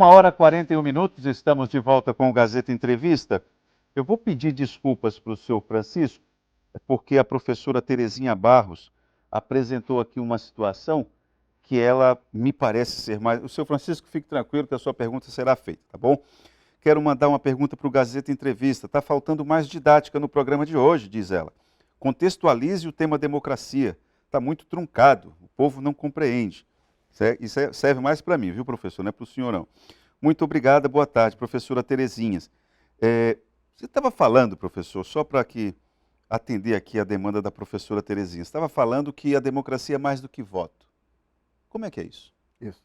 1h e 41 minutos, estamos de volta com o Gazeta Entrevista. Eu vou pedir desculpas para o senhor Francisco, porque a professora Terezinha Barros apresentou aqui uma situação que ela me parece ser mais... O senhor Francisco, fique tranquilo que a sua pergunta será feita, tá bom? Quero mandar uma pergunta para o Gazeta Entrevista. Está faltando mais didática no programa de hoje, diz ela. Contextualize o tema democracia. Está muito truncado, o povo não compreende. Isso serve mais para mim, viu, professor? Não é para o senhor, não. Muito obrigada, boa tarde, professora Terezinhas. Você estava falando, professor, só para atender aqui a demanda da professora Terezinha, estava falando que a democracia é mais do que voto. Como é que é isso? Isso.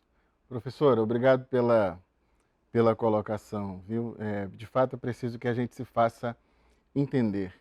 Professor, obrigado pela colocação, viu? De fato, é preciso que a gente se faça entender.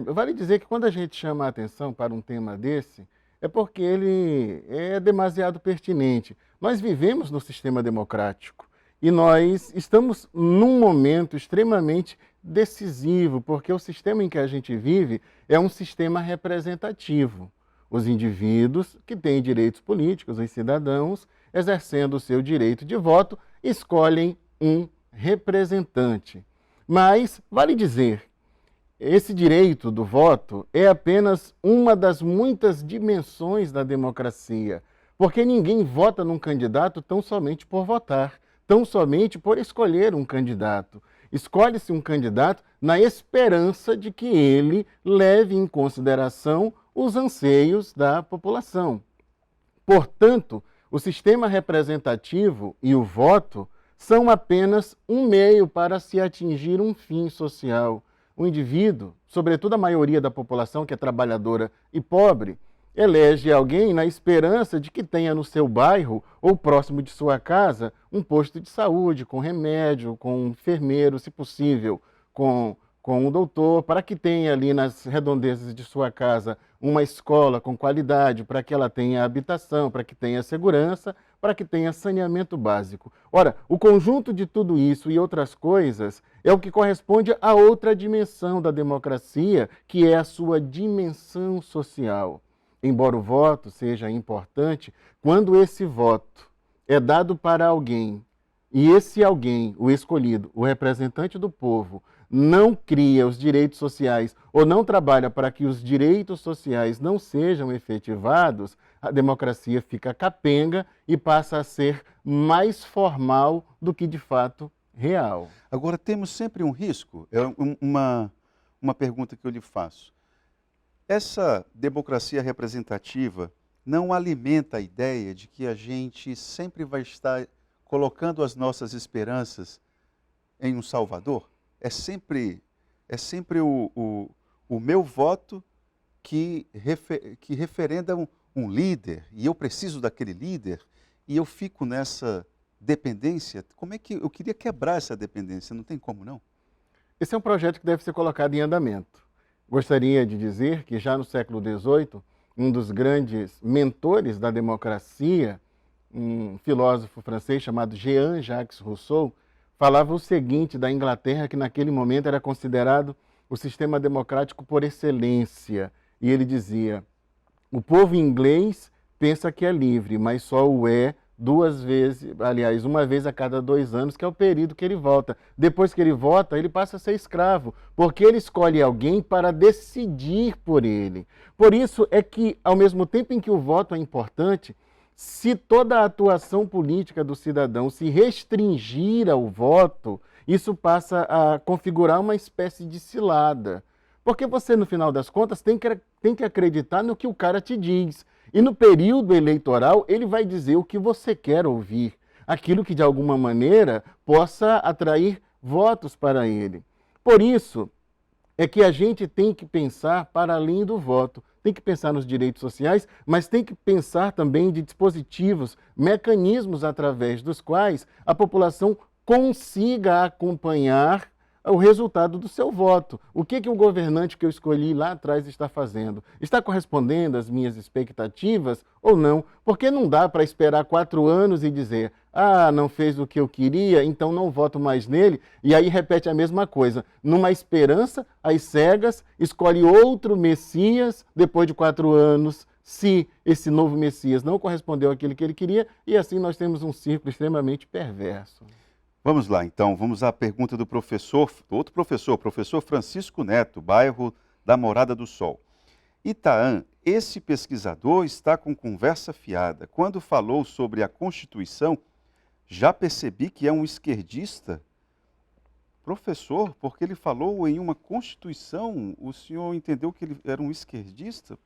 Vale dizer que quando a gente chama a atenção para um tema desse, é porque ele é demasiado pertinente. Nós vivemos no sistema democrático e nós estamos num momento extremamente decisivo, porque o sistema em que a gente vive é um sistema representativo. Os indivíduos que têm direitos políticos, os cidadãos, exercendo o seu direito de voto, escolhem um representante. Mas, vale dizer, esse direito do voto é apenas uma das muitas dimensões da democracia, porque ninguém vota num candidato tão somente por votar, tão somente por escolher um candidato. Escolhe-se um candidato na esperança de que ele leve em consideração os anseios da população. Portanto, o sistema representativo e o voto são apenas um meio para se atingir um fim social. O indivíduo, sobretudo a maioria da população que é trabalhadora e pobre, elege alguém na esperança de que tenha no seu bairro ou próximo de sua casa um posto de saúde, com remédio, com um enfermeiro, se possível, com um doutor, para que tenha ali nas redondezas de sua casa uma escola com qualidade, para que ela tenha habitação, para que tenha segurança, para que tenha saneamento básico. Ora, o conjunto de tudo isso e outras coisas é o que corresponde a outra dimensão da democracia, que é a sua dimensão social. Embora o voto seja importante, quando esse voto é dado para alguém, e esse alguém, o escolhido, o representante do povo, não cria os direitos sociais ou não trabalha para que os direitos sociais não sejam efetivados, a democracia fica capenga e passa a ser mais formal do que de fato real. Agora, temos sempre um risco, uma pergunta que eu lhe faço. Essa democracia representativa não alimenta a ideia de que a gente sempre vai estar colocando as nossas esperanças em um salvador? É sempre o meu voto que referenda um líder, e eu preciso daquele líder, e eu fico nessa dependência. Como é que eu queria quebrar essa dependência? Não tem como, não? Esse é um projeto que deve ser colocado em andamento. Gostaria de dizer que já no século XVIII, um dos grandes mentores da democracia, um filósofo francês chamado Jean-Jacques Rousseau, falava o seguinte da Inglaterra, que naquele momento era considerado o sistema democrático por excelência. E ele dizia: o povo inglês pensa que é livre, mas só o é uma vez a cada 2 anos, que é o período que ele vota. Depois que ele vota, ele passa a ser escravo, porque ele escolhe alguém para decidir por ele. Por isso é que, ao mesmo tempo em que o voto é importante, se toda a atuação política do cidadão se restringir ao voto, isso passa a configurar uma espécie de cilada. Porque você, no final das contas, tem que acreditar no que o cara te diz. E no período eleitoral, ele vai dizer o que você quer ouvir, aquilo que de alguma maneira possa atrair votos para ele. Por isso é que a gente tem que pensar para além do voto. Tem que pensar nos direitos sociais, mas tem que pensar também de dispositivos, mecanismos através dos quais a população consiga acompanhar o resultado do seu voto. O que o governante que eu escolhi lá atrás está fazendo? Está correspondendo às minhas expectativas ou não? Porque não dá para esperar 4 anos e dizer: ah, não fez o que eu queria, então não voto mais nele, e aí repete a mesma coisa. Numa esperança, às cegas, escolhe outro Messias depois de 4 anos, se esse novo Messias não correspondeu àquilo que ele queria, e assim nós temos um círculo extremamente perverso. Vamos lá, então, vamos à pergunta do professor, outro professor, professor Francisco Neto, bairro da Morada do Sol. Itaã, esse pesquisador está com conversa fiada. Quando falou sobre a Constituição, já percebi que é um esquerdista. Professor, porque ele falou em uma Constituição, o senhor entendeu que ele era um esquerdista?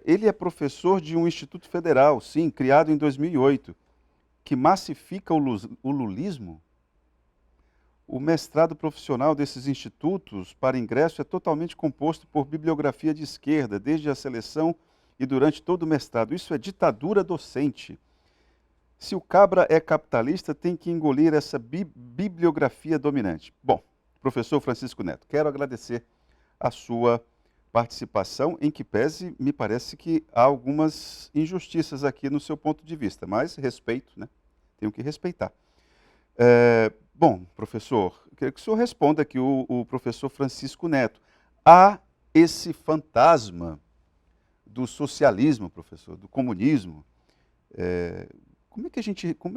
Ele é professor de um instituto federal, sim, criado em 2008, que massifica o lulismo. O mestrado profissional desses institutos para ingresso é totalmente composto por bibliografia de esquerda, desde a seleção e durante todo o mestrado. Isso é ditadura docente. Se o cabra é capitalista, tem que engolir essa bibliografia dominante. Bom, professor Francisco Neto, quero agradecer a sua participação, em que pese, me parece que há algumas injustiças aqui no seu ponto de vista, mas respeito, né? Tenho que respeitar. Bom, professor, eu queria que o senhor responda aqui, o professor Francisco Neto. Há esse fantasma do socialismo, professor, do comunismo. Como é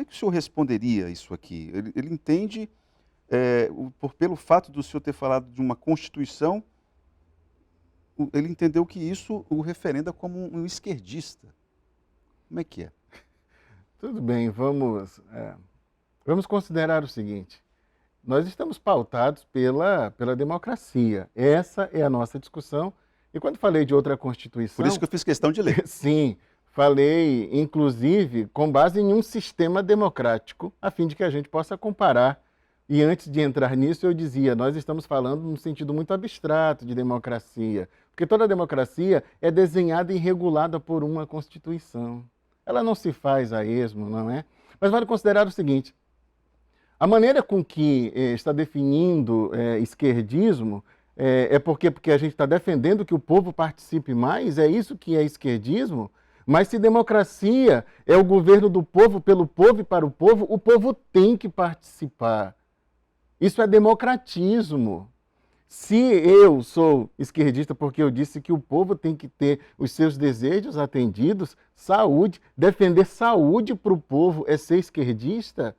que o senhor responderia isso aqui? Ele entende, pelo fato do senhor ter falado de uma Constituição, ele entendeu que isso o referenda como um esquerdista. Como é que é? Tudo bem, vamos considerar o seguinte. Nós estamos pautados pela democracia. Essa é a nossa discussão. E quando falei de outra Constituição... Por isso que eu fiz questão de ler. Sim, falei, inclusive, com base em um sistema democrático, a fim de que a gente possa comparar. E antes de entrar nisso, eu dizia, nós estamos falando num sentido muito abstrato de democracia, porque toda democracia é desenhada e regulada por uma Constituição. Ela não se faz a esmo, não é? Mas vale considerar o seguinte, a maneira com que está definindo esquerdismo porque a gente está defendendo que o povo participe mais, é isso que é esquerdismo? Mas se democracia é o governo do povo, pelo povo e para o povo tem que participar. Isso é democratismo. Se eu sou esquerdista porque eu disse que o povo tem que ter os seus desejos atendidos, saúde, defender saúde para o povo é ser esquerdista?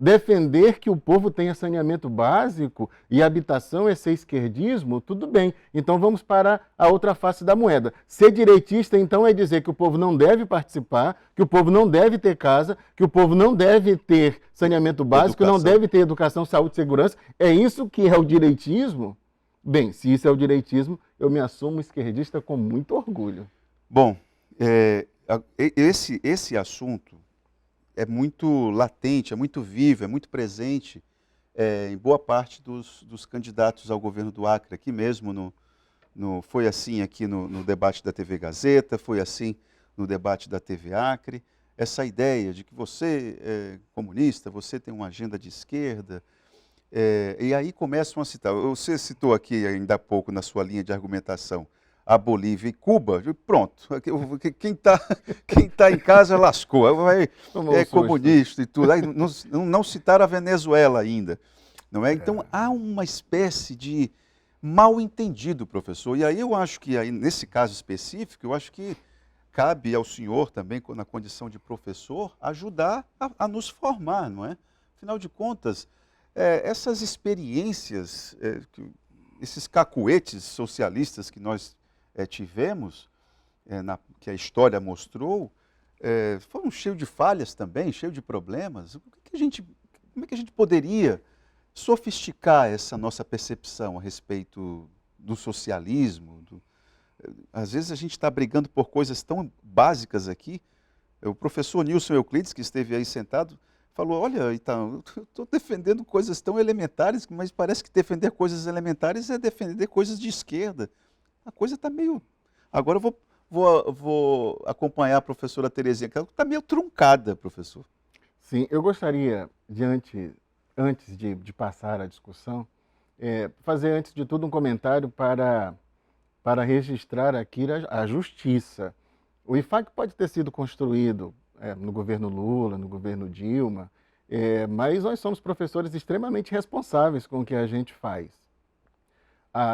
Defender que o povo tenha saneamento básico e habitação é ser esquerdismo? Tudo bem. Então vamos para a outra face da moeda. Ser direitista, então, é dizer que o povo não deve participar, que o povo não deve ter casa, que o povo não deve ter saneamento básico, não deve ter educação, saúde e segurança. É isso que é o direitismo? Bem, se isso é o direitismo, eu me assumo esquerdista com muito orgulho. Bom, esse assunto é muito latente, é muito vivo, é muito presente em boa parte dos candidatos ao governo do Acre. Aqui mesmo, foi assim aqui no debate da TV Gazeta, foi assim no debate da TV Acre. Essa ideia de que você é comunista, você tem uma agenda de esquerda, e aí começam a citar. Você citou aqui ainda há pouco na sua linha de argumentação a Bolívia e Cuba, pronto, quem tá em casa lascou, é comunista e tudo. Aí não citaram a Venezuela ainda, não é? Então há uma espécie de mal entendido, professor, e aí eu acho que, aí, nesse caso específico, eu acho que cabe ao senhor também, na condição de professor, ajudar a nos formar, não é? Afinal de contas, essas experiências, esses cacuetes socialistas que nós tivemos, que a história mostrou, foram cheios de falhas também, cheios de problemas. Como é que a gente poderia sofisticar essa nossa percepção a respeito do socialismo? Às vezes a gente está brigando por coisas tão básicas aqui. O professor Nilson Euclides, que esteve aí sentado, falou, olha, então, eu estou defendendo coisas tão elementares, mas parece que defender coisas elementares é defender coisas de esquerda. A coisa está meio... Agora eu vou acompanhar a professora Terezinha, que ela está meio truncada, professor. Sim, eu gostaria, antes de passar a discussão, fazer, antes de tudo, um comentário para registrar aqui a justiça. O IFAC pode ter sido construído no governo Lula, no governo Dilma, mas nós somos professores extremamente responsáveis com o que a gente faz.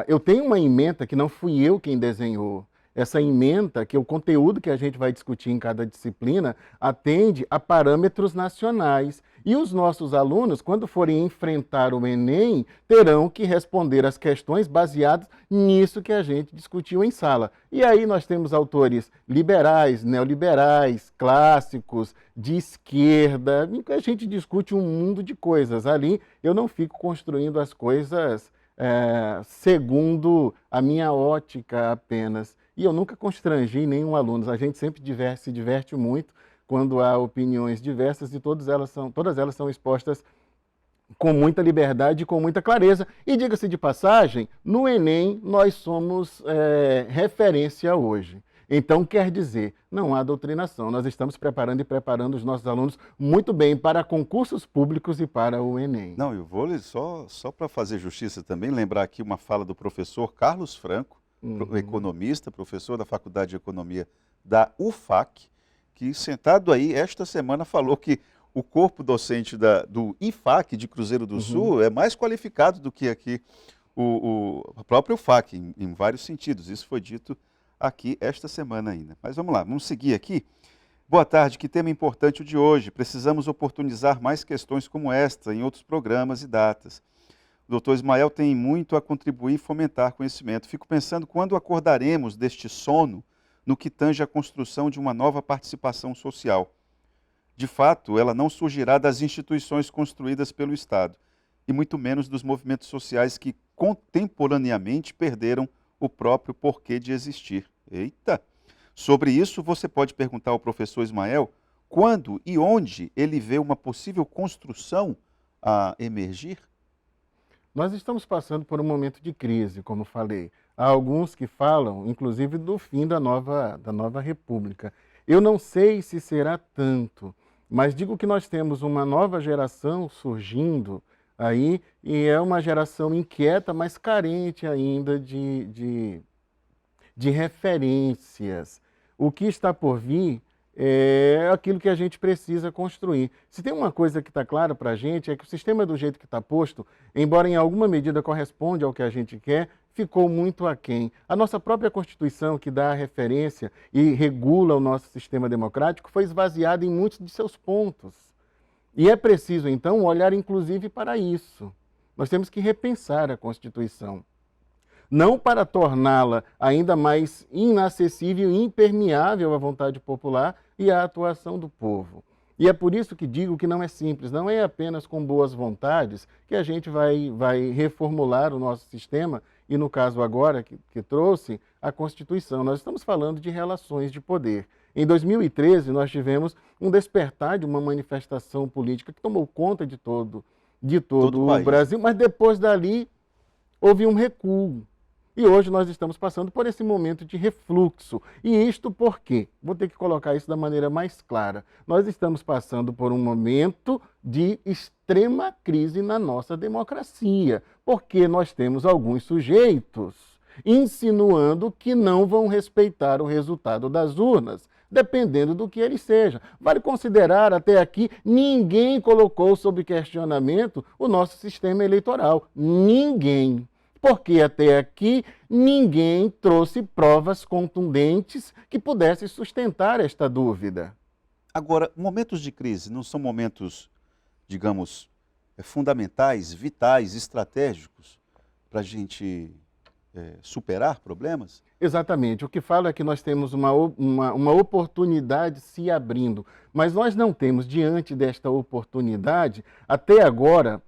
Eu tenho uma ementa que não fui eu quem desenhou, essa ementa, que é o conteúdo que a gente vai discutir em cada disciplina, atende a parâmetros nacionais. E os nossos alunos, quando forem enfrentar o Enem, terão que responder as questões baseadas nisso que a gente discutiu em sala. E aí nós temos autores liberais, neoliberais, clássicos, de esquerda, em que a gente discute um mundo de coisas. Ali eu não fico construindo as coisas segundo a minha ótica apenas. E eu nunca constrangi nenhum aluno. A gente sempre se diverte muito quando há opiniões diversas e todas elas são expostas com muita liberdade e com muita clareza. E diga-se de passagem, no Enem nós somos referência hoje. Então, quer dizer, não há doutrinação. Nós estamos preparando os nossos alunos muito bem para concursos públicos e para o Enem. Não, eu vou só para fazer justiça também, lembrar aqui uma fala do professor Carlos Franco, economista, professor da Faculdade de Economia da UFAC, que sentado aí, esta semana, falou que o corpo docente do IFAC, de Cruzeiro do Sul, é mais qualificado do que aqui a própria UFAC, em vários sentidos. Isso foi dito aqui esta semana ainda. Mas vamos lá, vamos seguir aqui. Boa tarde, que tema importante o de hoje. Precisamos oportunizar mais questões como esta em outros programas e datas. O doutor Ismael tem muito a contribuir e fomentar conhecimento. Fico pensando quando acordaremos deste sono no que tange a construção de uma nova participação social. De fato, ela não surgirá das instituições construídas pelo Estado, e muito menos dos movimentos sociais que contemporaneamente perderam o próprio porquê de existir. Eita! Sobre isso, você pode perguntar ao professor Ismael quando e onde ele vê uma possível construção a emergir? Nós estamos passando por um momento de crise, como falei. Há alguns que falam, inclusive, do fim da nova República. Eu não sei se será tanto, mas digo que nós temos uma nova geração surgindo aí, e é uma geração inquieta, mas carente ainda de referências. O que está por vir é aquilo que a gente precisa construir. Se tem uma coisa que está clara para a gente, é que o sistema do jeito que está posto, embora em alguma medida corresponde ao que a gente quer, ficou muito aquém. A nossa própria Constituição, que dá a referência e regula o nosso sistema democrático, foi esvaziada em muitos de seus pontos. E é preciso, então, olhar inclusive para isso. Nós temos que repensar a Constituição. Não para torná-la ainda mais inacessível e impermeável à vontade popular e à atuação do povo. E é por isso que digo que não é simples, não é apenas com boas vontades que a gente vai reformular o nosso sistema, e no caso agora que trouxe a Constituição. Nós estamos falando de relações de poder. Em 2013, nós tivemos um despertar de uma manifestação política que tomou conta de todo o Brasil, mas depois dali houve um recuo. E hoje nós estamos passando por esse momento de refluxo. E isto por quê? Vou ter que colocar isso da maneira mais clara. Nós estamos passando por um momento de extrema crise na nossa democracia, porque nós temos alguns sujeitos insinuando que não vão respeitar o resultado das urnas, dependendo do que ele seja. Vale considerar, até aqui, ninguém colocou sob questionamento o nosso sistema eleitoral. Ninguém. Porque até aqui ninguém trouxe provas contundentes que pudessem sustentar esta dúvida. Agora, momentos de crise não são momentos, digamos, fundamentais, vitais, estratégicos para a gente superar problemas? Exatamente. O que falo é que nós temos uma oportunidade se abrindo, mas nós não temos, diante desta oportunidade, até agora,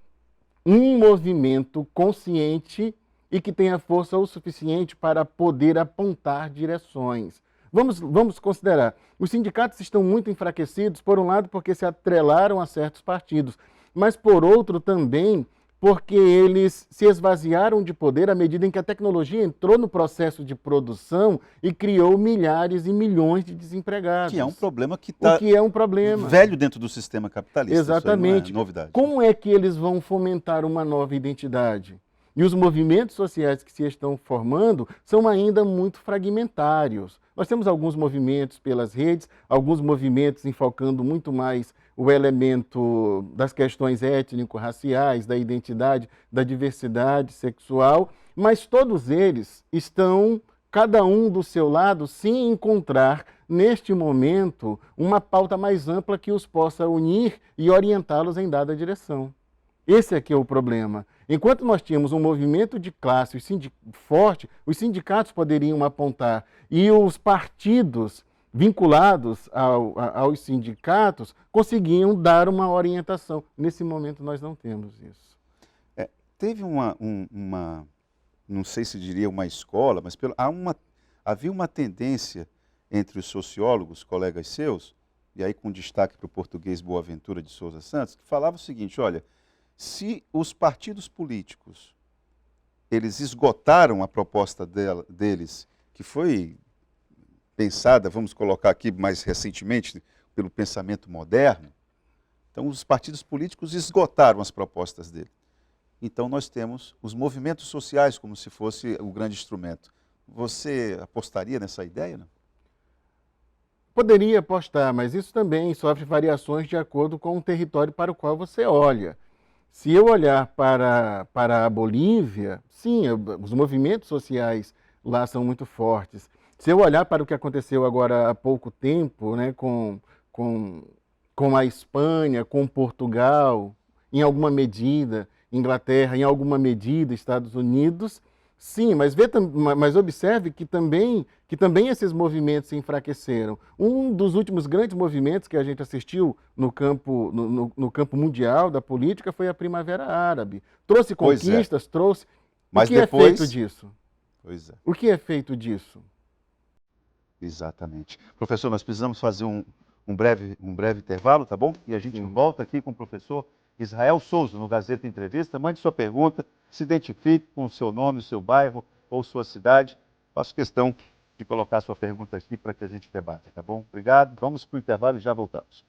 um movimento consciente e que tenha força o suficiente para poder apontar direções. Vamos considerar, os sindicatos estão muito enfraquecidos, por um lado porque se atrelaram a certos partidos, mas por outro também porque eles se esvaziaram de poder à medida em que a tecnologia entrou no processo de produção e criou milhares e milhões de desempregados. Que é um problema que está velho dentro do sistema capitalista. Exatamente. Isso aí não é novidade. Como é que eles vão fomentar uma nova identidade? E os movimentos sociais que se estão formando são ainda muito fragmentários. Nós temos alguns movimentos pelas redes, alguns movimentos enfocando muito mais o elemento das questões étnico-raciais, da identidade, da diversidade sexual, mas todos eles estão cada um do seu lado, sim encontrar, neste momento, uma pauta mais ampla que os possa unir e orientá-los em dada direção. Esse aqui é o problema. Enquanto nós tínhamos um movimento de classe forte, os sindicatos poderiam apontar e os partidos vinculados aos sindicatos conseguiam dar uma orientação. Nesse momento nós não temos isso. Teve não sei se diria uma escola, mas havia uma tendência entre os sociólogos, colegas seus, e aí com destaque para o português Boaventura de Souza Santos, que falava o seguinte: olha, se os partidos políticos eles esgotaram a proposta deles, que foi pensada, vamos colocar aqui mais recentemente, pelo pensamento moderno, então os partidos políticos esgotaram as propostas dele. Então nós temos os movimentos sociais como se fosse o grande instrumento. Você apostaria nessa ideia, não? Poderia apostar, mas isso também sofre variações de acordo com o território para o qual você olha. Se eu olhar para a Bolívia, sim, os movimentos sociais lá são muito fortes. Se eu olhar para o que aconteceu agora há pouco tempo, né, com a Espanha, com Portugal, em alguma medida, Inglaterra, em alguma medida, Estados Unidos, sim, mas observe que também esses movimentos se enfraqueceram. Um dos últimos grandes movimentos que a gente assistiu no campo mundial da política foi a Primavera Árabe. Trouxe conquistas, trouxe... Mas o que depois... é feito disso? Pois é. O que é feito disso? Exatamente. Professor, nós precisamos fazer um breve intervalo, tá bom? E a gente volta aqui com o professor Israel Souza, no Gazeta Entrevista. Mande sua pergunta, se identifique com o seu nome, o seu bairro ou sua cidade. Faço questão de colocar sua pergunta aqui para que a gente debata, tá bom? Obrigado. Vamos para o intervalo e já voltamos.